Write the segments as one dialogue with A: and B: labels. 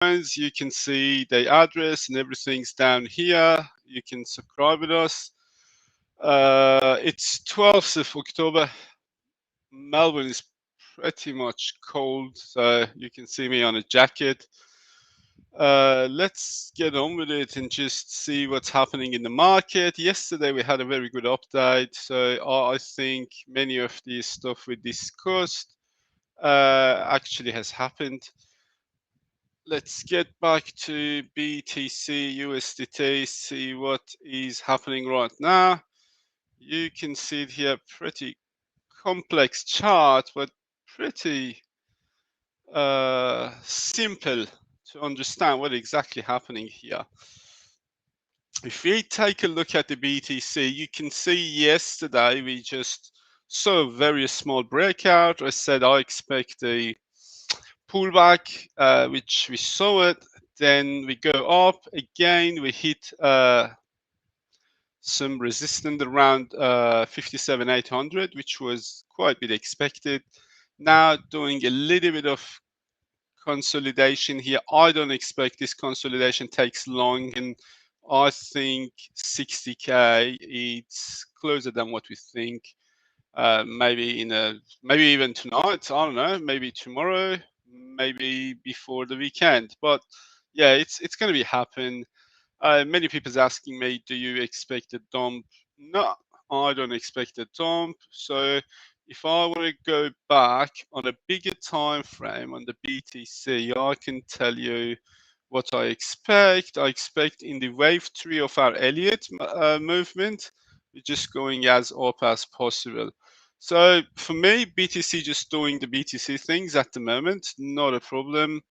A: Lustcoins. You can see the address and everything's down here. You can subscribe with us. It's 12th of October. Melbourne is pretty much cold, so you can see me on a jacket. Let's get on with it and just see what's happening in the market. Yesterday we had a very good update, so I think many of the stuff we discussed actually has happened. Let's get back to BTC USDT, see what is happening right now. You can see it here, pretty complex chart, but pretty simple to understand what exactly happening here. If we take a look at the BTC, you can see yesterday we just saw a very small breakout. I said I expect a pullback, which we saw it. Then we go up again. We hit some resistance around 57,800, which was quite a bit expected. Now doing a little bit of consolidation here. I don't expect this consolidation takes long, and I think 60k it's closer than what we think. Maybe maybe even tonight. I don't know. Maybe tomorrow. Maybe before the weekend. But yeah, it's going to be happen. Many people's asking me, do you expect a dump? No, I don't expect a dump. So if I want to go back on a bigger time frame on the BTC, I can tell you what I expect. I expect in the wave 3 of our Elliott movement, we're just going as up as possible. So for me, BTC just doing the BTC things at the moment, not a problem.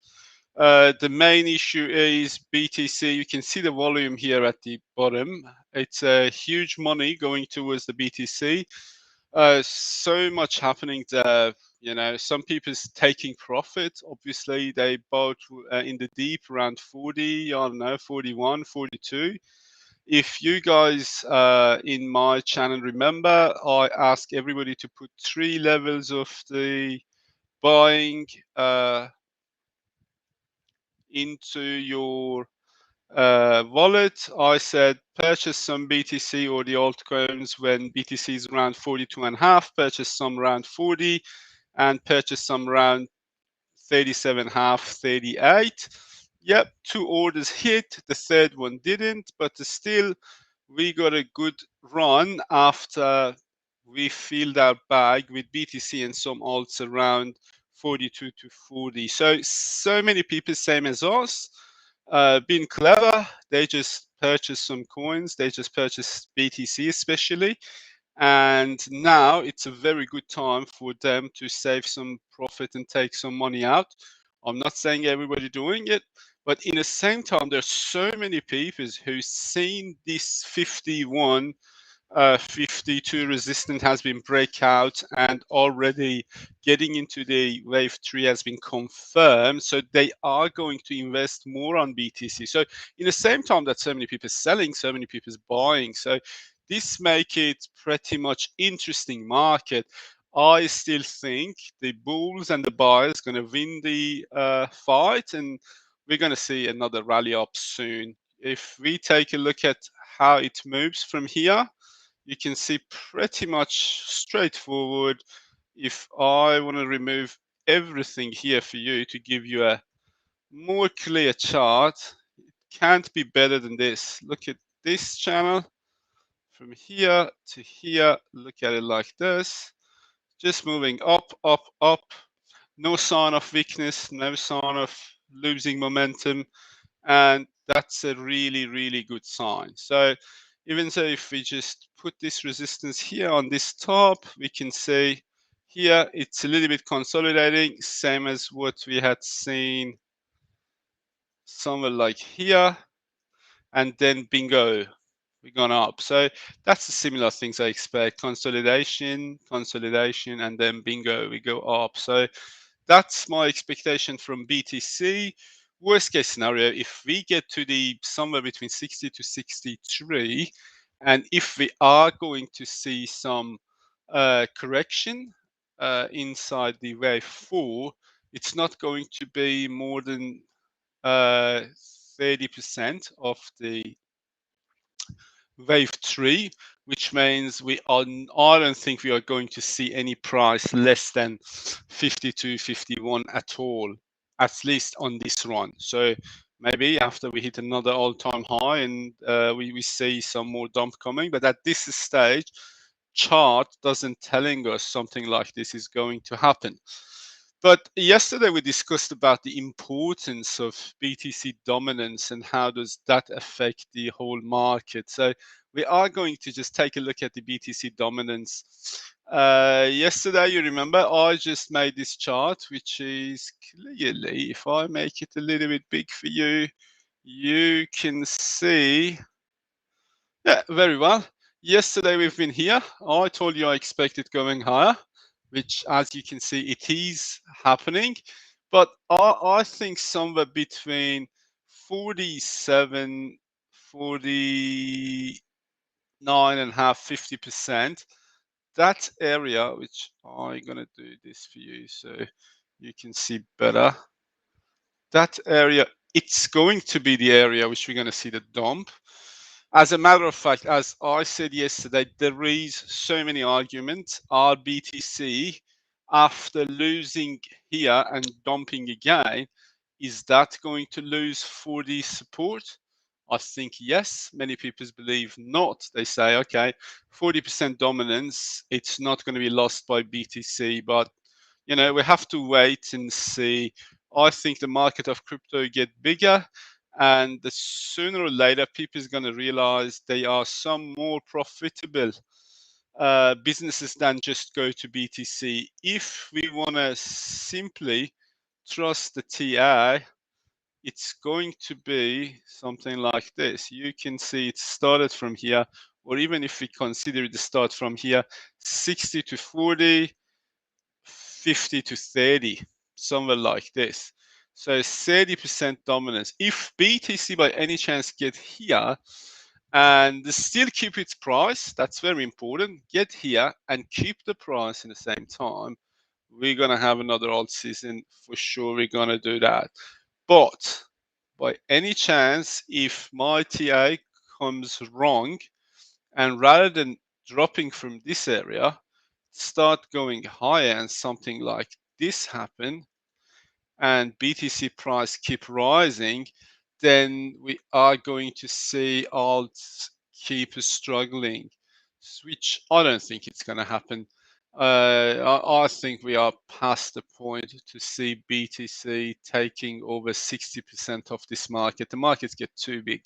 A: The main issue is BTC. You can see the volume here at the bottom. It's a huge money going towards the BTC. So much happening there. You know, some people's taking profit. Obviously, they bought in the deep around 40, I don't know, 41, 42. If you guys in my channel remember, I ask everybody to put 3 levels of the buying into your wallet. I said purchase some BTC or the altcoins when BTC is around 42.5, purchase some around 40, and purchase some around 37.5, 38. Yep, 2 orders hit, the third one didn't, but still we got a good run after we filled our bag with BTC and some alts around 42 to 40. So many people, same as us, being clever, they just purchased some coins, they just purchased BTC especially, and now it's a very good time for them to save some profit and take some money out. I'm not saying everybody doing it, but in the same time, there's so many people who've seen this 51 52 resistance has been breakout, and already getting into the wave 3 has been confirmed, so they are going to invest more on BTC. So in the same time that so many people selling, so many people buying, so this make it pretty much interesting market. I still think the bulls and the buyers going to win the fight, and we're going to see another rally up soon. If we take a look at how it moves from here, you can see pretty much straightforward. If I want to remove everything here for you to give you a more clear chart, it can't be better than this. Look at this channel from here to here. Look at it like this, just moving up, up, up. No sign of weakness, no sign of losing momentum, and that's a really, really good sign. So even so, if we just put this resistance here on this top, we can see here it's a little bit consolidating, same as what we had seen somewhere like here, and then bingo, we're gone up. So that's the similar things I expect: consolidation, consolidation, and then bingo, we go up. So that's my expectation from BTC. Worst case scenario, if we get to the somewhere between 60 to 63, and if we are going to see some correction inside the wave 4, it's not going to be more than 30% of the wave 3, which means I don't think we are going to see any price less than 52, 51 at all, at least on this run. So maybe after we hit another all-time high and we see some more dump coming, but at this stage, chart doesn't telling us something like this is going to happen. But yesterday we discussed about the importance of BTC dominance and how does that affect the whole market. So we are going to just take a look at the BTC dominance. Yesterday, you remember, I just made this chart, which is clearly, if I make it a little bit big for you, you can see, yeah, very well. Yesterday we've been here. I told you I expected going higher, which as you can see, it is happening. But I think somewhere between 47, 49.5, 50%, that area, which I'm gonna do this for you so you can see better. That area, it's going to be the area which we're going to see the dump. As a matter of fact, as I said yesterday, there is so many arguments. Are BTC, after losing here and dumping again, is that going to lose 40 support? I think yes. Many people believe not. They say, okay, 40% dominance, it's not going to be lost by BTC, but you know, we have to wait and see. I think the market of crypto get bigger, and the sooner or later, people is going to realize they are some more profitable businesses than just go to BTC. If we want to simply trust the TI, it's going to be something like this. You can see it started from here, or even if we consider the start from here, 60 to 40, 50 to 30, somewhere like this. So 30% dominance. If BTC by any chance get here and still keep its price, that's very important, get here and keep the price in the same time, we're going to have another alt season for sure. We're going to do that. But by any chance, if my TA comes wrong, and rather than dropping from this area, start going higher and something like this happen, and BTC price keep rising, then we are going to see alts keep struggling, which I don't think it's going to happen. I think we are past the point to see BTC taking over 60% of this market. The markets get too big.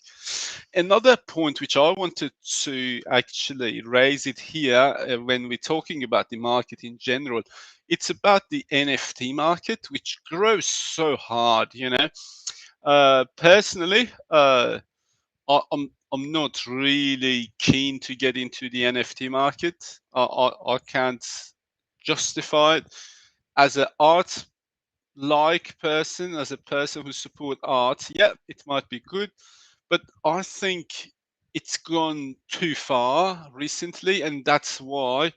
A: Another point which I wanted to actually raise it here when we're talking about the market in general, it's about the NFT market, which grows so hard. You know, personally, I'm not really keen to get into the NFT market. I can't justify it as an art like person, as a person who support art. Yeah, it might be good, but I think it's gone too far recently, and that's why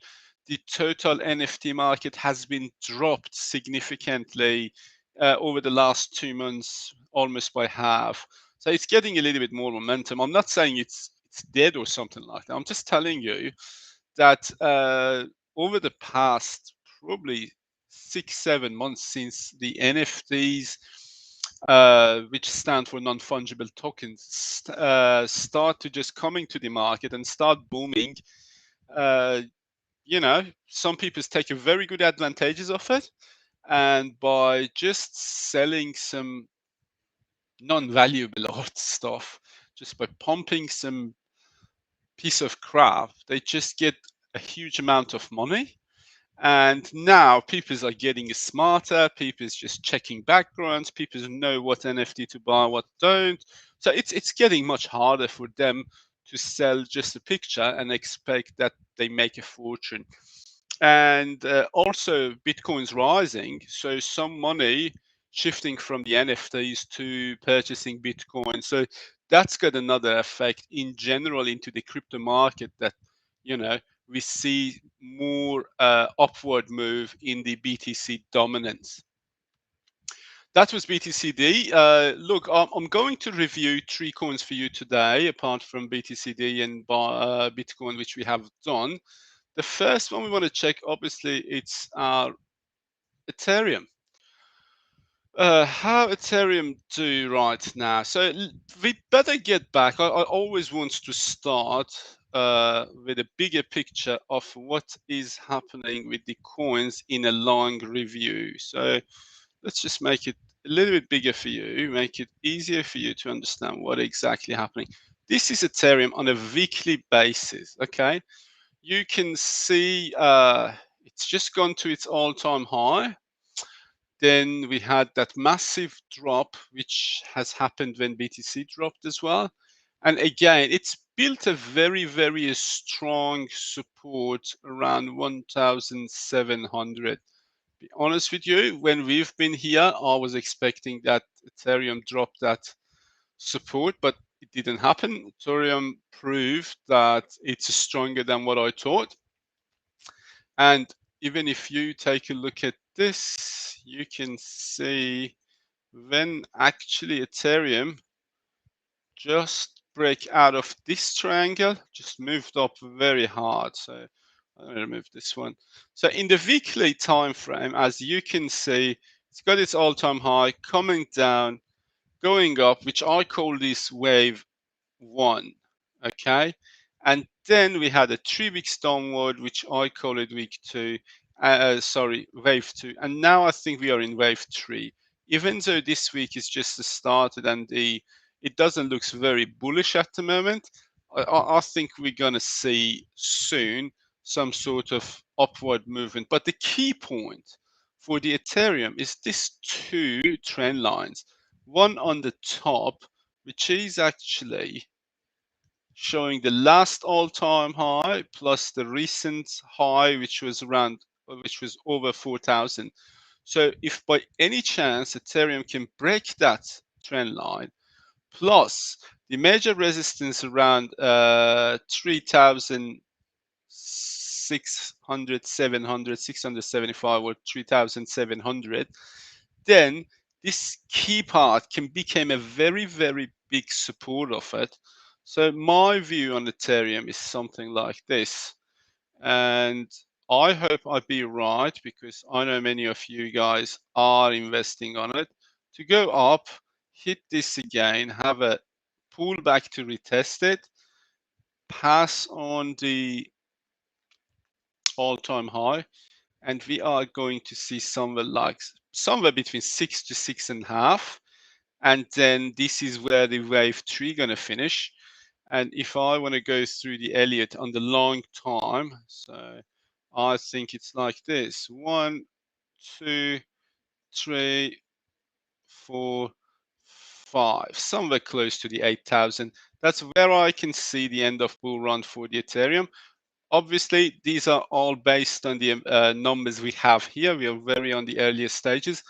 A: the total NFT market has been dropped significantly over the last 2 months, almost by half. So it's getting a little bit more momentum. I'm not saying it's dead or something like that. I'm just telling you that over the past probably 6, 7 months since the NFTs, which stand for non-fungible tokens, start to just coming to the market and start booming, uh, you know, some people take a very good advantages of it, and by just selling some non-valuable art stuff, just by pumping some piece of crap, they just get a huge amount of money. And now people are getting smarter. People is just checking backgrounds. People know what NFT to buy, what don't. So it's getting much harder for them to sell just a picture and expect that they make a fortune. And also Bitcoin's rising, so some money shifting from the NFTs to purchasing Bitcoin. So that's got another effect in general into the crypto market, that you know we see more upward move in the BTC dominance. That was BTCD. Look, I'm going to review 3 coins for you today, apart from BTCD and Bitcoin, which we have done. The first one we want to check, obviously, it's our Ethereum. How Ethereum do right now? So we better get back. I always want to start with a bigger picture of what is happening with the coins in a long review. So let's just make it a little bit bigger for you, make it easier for you to understand what exactly happening. This is Ethereum on a weekly basis. Okay, you can see it's just gone to its all-time high. Then we had that massive drop, which has happened when BTC dropped as well. And again, it's built a very, very strong support around 1,700. Be honest with you, when we've been here, I was expecting that Ethereum dropped that support, but it didn't happen. Ethereum proved that it's stronger than what I thought. And even if you take a look at this, you can see when actually Ethereum just break out of this triangle, just moved up very hard. So I'm going to remove this one. So in the weekly time frame, as you can see, it's got its all-time high coming down, going up, which I call this wave 1. Okay, and then we had a 3 weeks downward, which I call it week 2. Sorry, wave 2, and now I think we are in wave 3. Even though this week is just started and it doesn't look very bullish at the moment, I think we're gonna see soon some sort of upward movement. But the key point for the Ethereum is this 2 trend lines, one on the top, which is actually showing the last all-time high plus the recent high, which was over 4,000. So if by any chance Ethereum can break that trend line, plus the major resistance around 3,600, 700, 675 or 3,700, then this key part can become a very, very big support of it. So my view on Ethereum is something like this. And I hope I be right, because I know many of you guys are investing on it. To go up, hit this again, have a pullback to retest it, pass on the all-time high, and we are going to see somewhere between 6 to 6.5. And then this is where the wave 3 gonna finish. And if I want to go through the Elliott on the long time, so I think it's like this: 1, 2, 3, 4, 5, somewhere close to the 8,000. That's where I can see the end of bull run for the Ethereum. Obviously, these are all based on the numbers we have here. We are very on the earlier stages.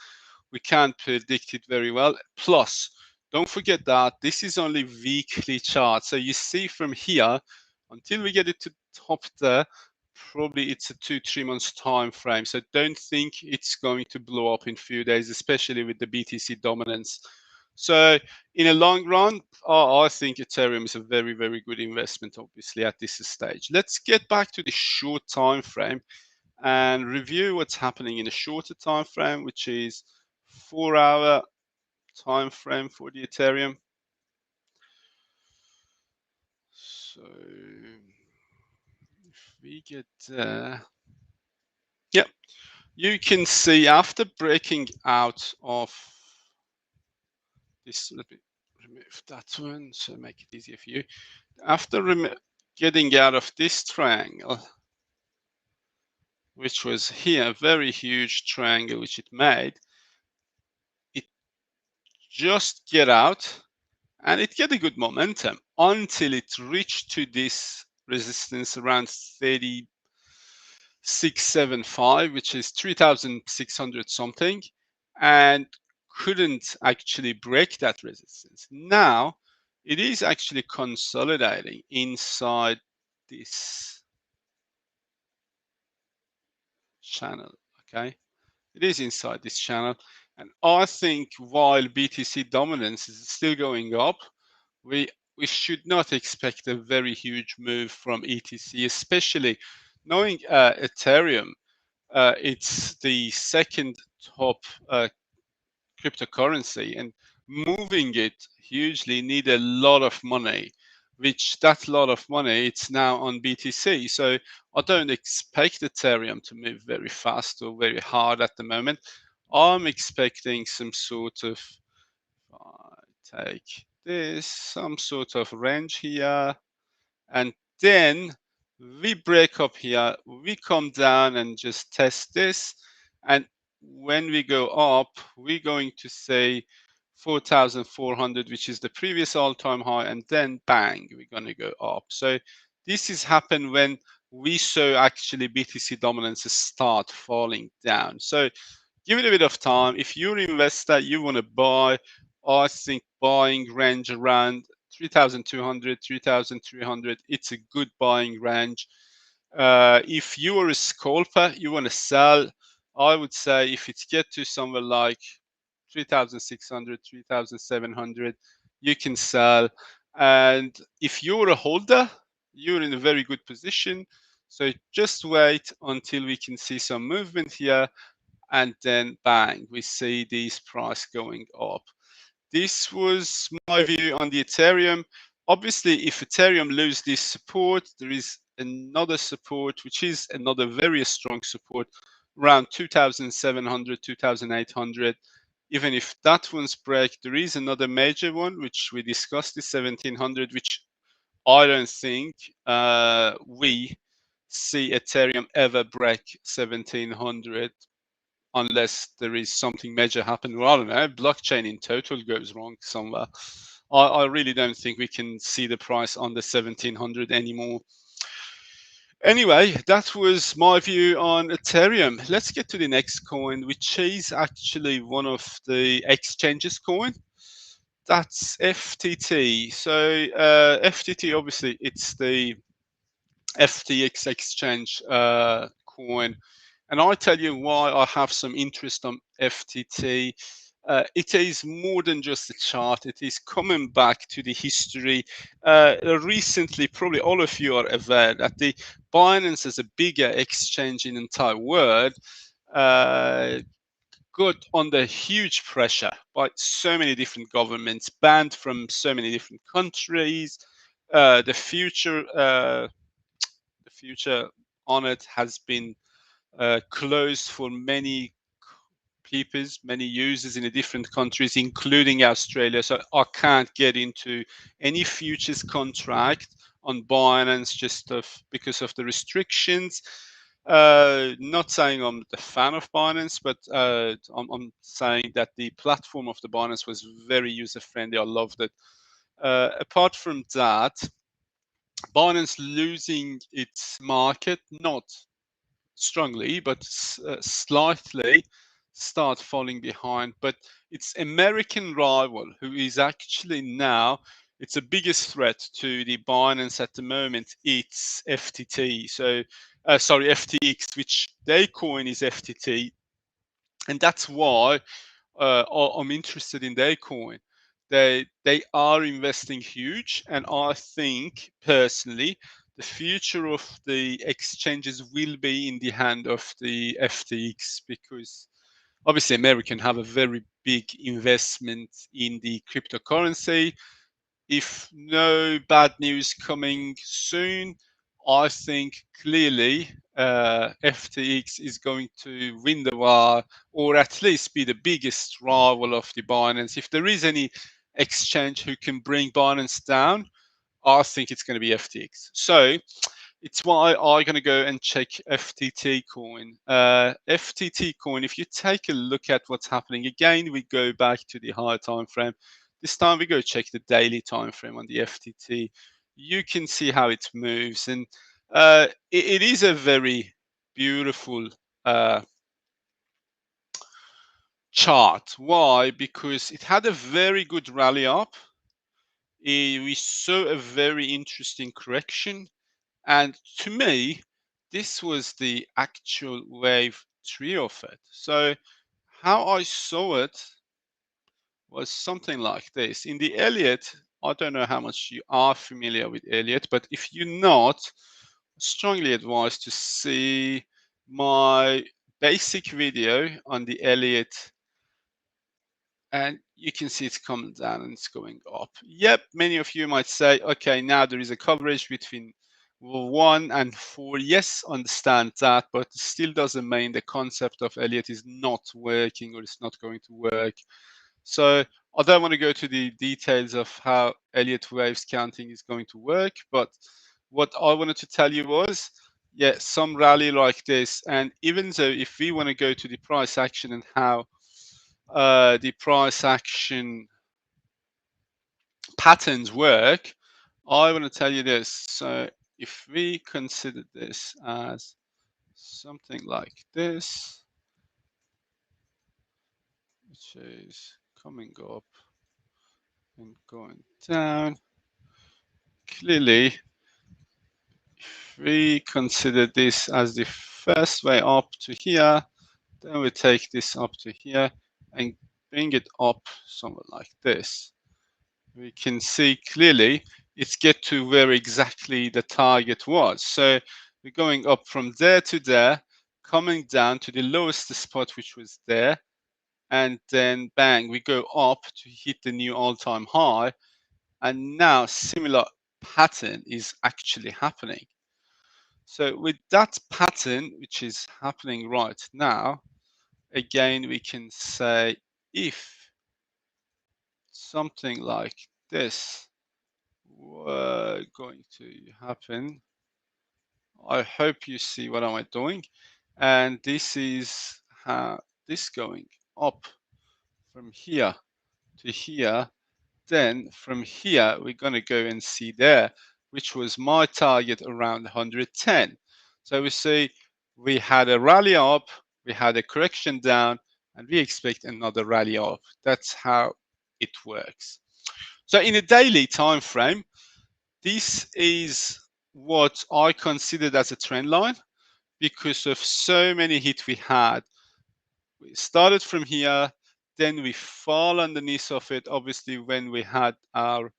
A: We can't predict it very well. Plus, don't forget that this is only weekly chart. So you see from here until we get it to top there, probably it's a 2-3 months time frame. So don't think it's going to blow up in a few days, especially with the BTC dominance. So in a long run, I think Ethereum is a very, very good investment, obviously, at this stage. Let's get back to the short time frame and review what's happening in a shorter time frame, which is 4-hour time frame for the Ethereum. So if we get there, yep, you can see after breaking out of this, let me remove that one so make it easier for you. After getting out of this triangle, which was here, a very huge triangle which it made, it just get out and it get a good momentum until it reached to this resistance around 3675, which is 3,600 something, and couldn't actually break that resistance. Now it is actually consolidating inside this channel. Okay, it is inside this channel, And I think while BTC dominance is still going up, we we should not expect a very huge move from ETC, especially knowing Ethereum. It's the second top cryptocurrency, and moving it hugely need a lot of money, which that lot of money it's now on BTC. So I don't expect Ethereum to move very fast or very hard at the moment. I'm expecting some sort of take this, some sort of range here, and then we break up here, we come down and just test this, and when we go up we're going to say 4,400, which is the previous all-time high, and then bang, we're going to go up. So this has happened when we saw actually BTC dominance start falling down. So give it a bit of time. If you're an investor, you want to buy, I think buying range around 3,200, 3,300, it's a good buying range. If you are a scalper, you want to sell, I would say if it's get to somewhere like 3,600, 3,700, you can sell. And if you're a holder, you're in a very good position. So just wait until we can see some movement here, and then bang, we see this price going up. This was my view on the Ethereum. Obviously, if Ethereum loses this support, there is another support, which is another very strong support around 2,700, 2,800. Even if that one's break, there is another major one, which we discussed, is 1,700, which I don't think we see Ethereum ever break 1,700 unless there is something major happen. Well, I don't know, blockchain in total goes wrong somewhere. I really don't think we can see the price under 1,700 anymore. Anyway, that was my view on Ethereum. Let's get to the next coin, which is actually one of the exchanges coin. That's FTT. So FTT, obviously, it's the FTX exchange coin. And I'll tell you why I have some interest on FTT. It is more than just a chart. It is coming back to the history. Recently, probably all of you are aware that the Binance is a bigger exchange in the entire world. Got under huge pressure by so many different governments, banned from so many different countries. The future on it has been closed for many people, many users in the different countries, including Australia. So I can't get into any futures contract on Binance just because of the restrictions. Not saying I'm the fan of Binance, but I'm saying that the platform of the Binance was very user friendly. I loved it. Apart from that, Binance losing its market, not strongly, but slightly start falling behind. But its American rival, who is actually now, it's the biggest threat to the Binance at the moment, it's FTT. So, sorry, FTX, which their coin is FTT. And that's why I'm interested in their coin. They are investing huge, and I think personally the future of the exchanges will be in the hand of the FTX, because obviously American have a very big investment in the cryptocurrency. If no bad news coming soon, I think clearly FTX is going to win the war, or at least be the biggest rival of the Binance. If there is any exchange who can bring Binance down, I think it's going to be FTX. So it's why I'm going to go and check FTT coin. FTT coin, if you take a look at what's happening, again, we go back to the higher time frame. This time we go check the daily time frame on the FTT. You can see how it moves, and it is a very beautiful chart. Why? Because it had a very good rally up. We saw a very interesting correction. And to me, this was the actual wave 3 of it. So how I saw it was something like this. In the Elliott, I don't know how much you are familiar with Elliott, but if you're not, strongly advise to see my basic video on the Elliott, and you can see it's coming down and it's going up. Yep, many of you might say, okay, now there is a coverage between 1 and 4. Yes, understand that, but it still doesn't mean the concept of Elliott is not working or it's not going to work. So I don't want to go to the details of how Elliott waves counting is going to work, but what I wanted to tell you was, yeah, some rally like this, and even though if we want to go to the price action and how the price action patterns work, I want to tell you this. So if we consider this as something like this, which is coming up and going down, clearly, if we consider this as the first way up to here, then we take this up to here and bring it up somewhere like this. We can see clearly it's get to where exactly the target was. So we're going up from there to there, coming down to the lowest spot, which was there. And then bang, we go up to hit the new all-time high. And now similar pattern is actually happening. So with that pattern, which is happening right now, again, we can say if something like this were going to happen, I hope you see what am I doing. And this is how this going up from here to here. Then from here, we're going to go and see there, which was my target around 110. So we see we had a rally up, we had a correction down, and we expect another rally up. That's how it works. So in a daily time frame, this is what I considered as a trend line because of so many hits we had. We started from here, then we fall underneath of it. Obviously, when we had our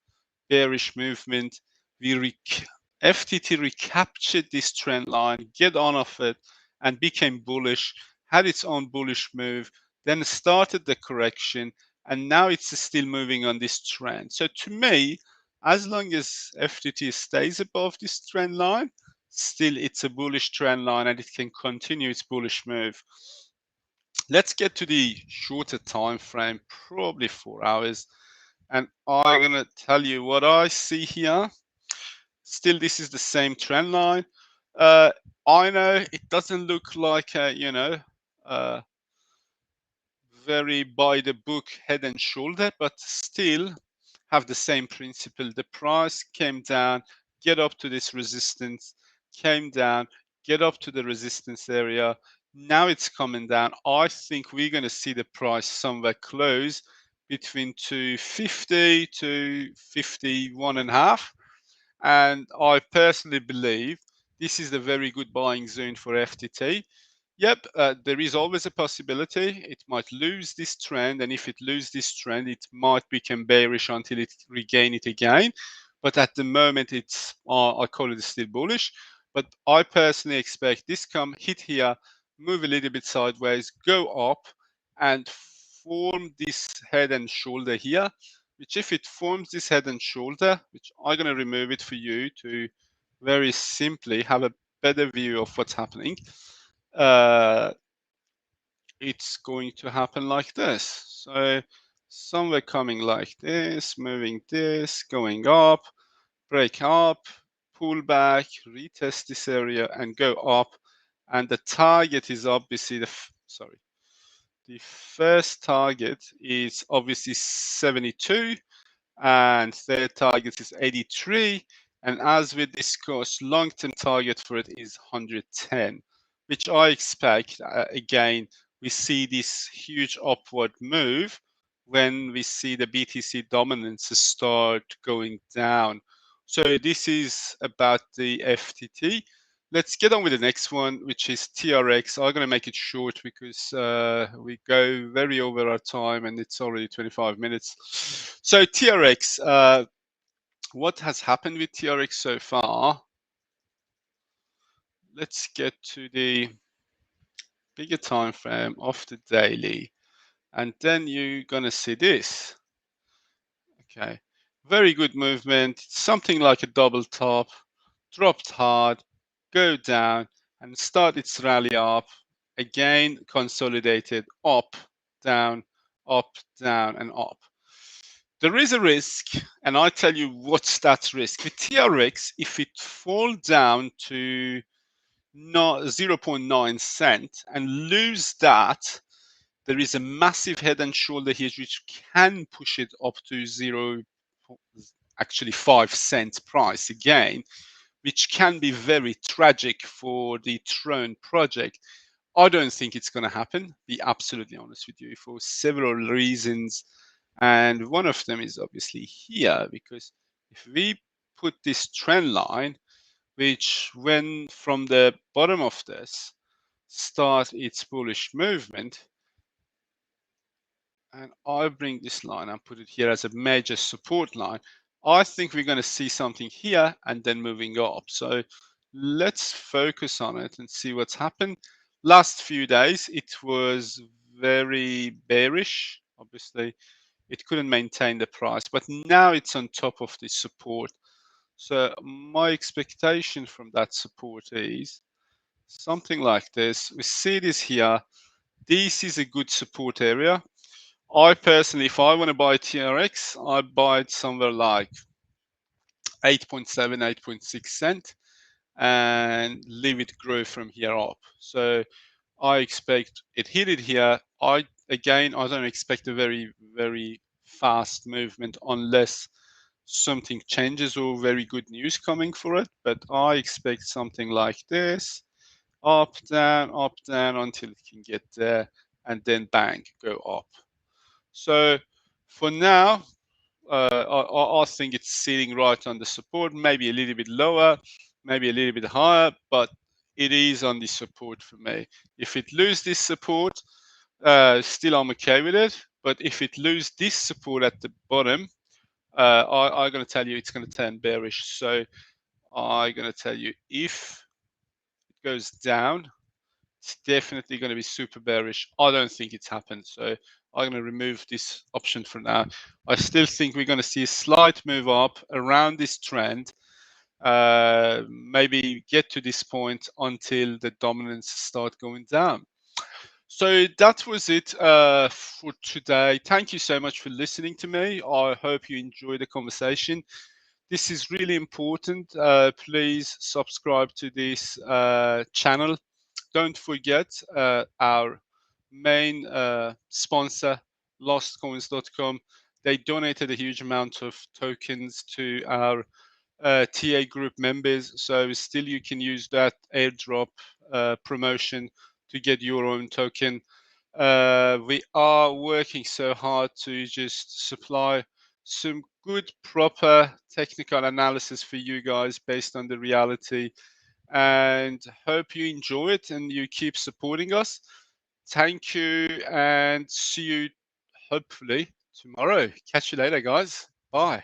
A: bearish movement, FTT recaptured this trend line, get on of it, and became bullish, had its own bullish move, then started the correction, and now it's still moving on this trend. So to me, as long as FTT stays above this trend line, still it's a bullish trend line and it can continue its bullish move. Let's get to the shorter time frame, probably 4 hours, and I'm gonna tell you what I see here. Still, this is the same trend line. I know it doesn't look like a, very by the book head and shoulder, but still have the same principle. The price came down, get up to this resistance, came down, get up to the resistance area. Now it's coming down. I think we're going to see the price somewhere close between 250 to 51.5. And I personally believe this is a very good buying zone for FTT. Yep, there is always a possibility it might lose this trend, and if it loses this trend, it might become bearish until it regain it again. But at the moment, it's I call it still bullish. But I personally expect this come hit here, move a little bit sideways, go up, and form this head and shoulder here. Which, if it forms this head and shoulder, which I'm going to remove it for you to very simply have a better view of what's happening. It's going to happen like this. So somewhere coming like this, moving this, going up, break up, pull back, retest this area and go up. And the target is obviously the first target is obviously 72 and their target is 83. And as we discussed, long-term target for it is 110, which I expect, again, we see this huge upward move when we see the BTC dominance start going down. So this is about the FTT. let's get on with the next one, which is TRX. I'm going to make it short because we go very over our time and it's already 25 minutes. So TRX, what has happened with TRX so far? Let's get to the bigger time frame of the daily, and then you're going to see this. Okay, very good movement, something like a double top, dropped hard, go down, and start its rally up. Again, consolidated, up, down, and up. There is a risk, and I tell you what's that risk. With TRX, if it fall down to 0.9 cent and lose that, there is a massive head and shoulder here which can push it up to actually 5 cent price again, which can be very tragic for the Throne project. I don't think it's going to happen, be absolutely honest with you, for several reasons. And one of them is obviously here, because if we put this trend line, which went from the bottom of this, start its bullish movement, and I bring this line and put it here as a major support line, I think we're going to see something here and then moving up. So let's focus on it and see what's happened. Last few days, it was very bearish. Obviously, it couldn't maintain the price, but now it's on top of the support. So my expectation from that support is something like this. We see this here. This is a good support area. I personally, if I want to buy TRX, I buy it somewhere like 8.7, 8.6 cent and leave it grow from here up. So I expect it hit it here. I don't expect a very fast movement unless something changes or very good news coming for it. But I expect something like this, up, down, until it can get there, and then bang, go up. So for now, I think it's sitting right on the support, maybe a little bit lower, maybe a little bit higher, but it is on the support for me. If it loses this support, still I'm okay with it. But if it loses this support at the bottom, I'm going to tell you it's going to turn bearish. So I'm going to tell you if it goes down, it's definitely going to be super bearish. I don't think it's happened. So I'm going to remove this option for now. I still think we're going to see a slight move up around this trend. Maybe get to this point until the dominance start going down. So that was it for today. Thank you so much for listening to me. I hope you enjoyed the conversation. This is really important. Please subscribe to this channel. Don't forget our main sponsor, Lustcoins.com. They donated a huge amount of tokens to our TA group members. So still you can use that airdrop promotion to get your own token. We are working so hard to just supply some good, proper technical analysis for you guys based on the reality, and hope you enjoy it and you keep supporting us. Thank you and see you hopefully tomorrow. Catch you later, guys. Bye.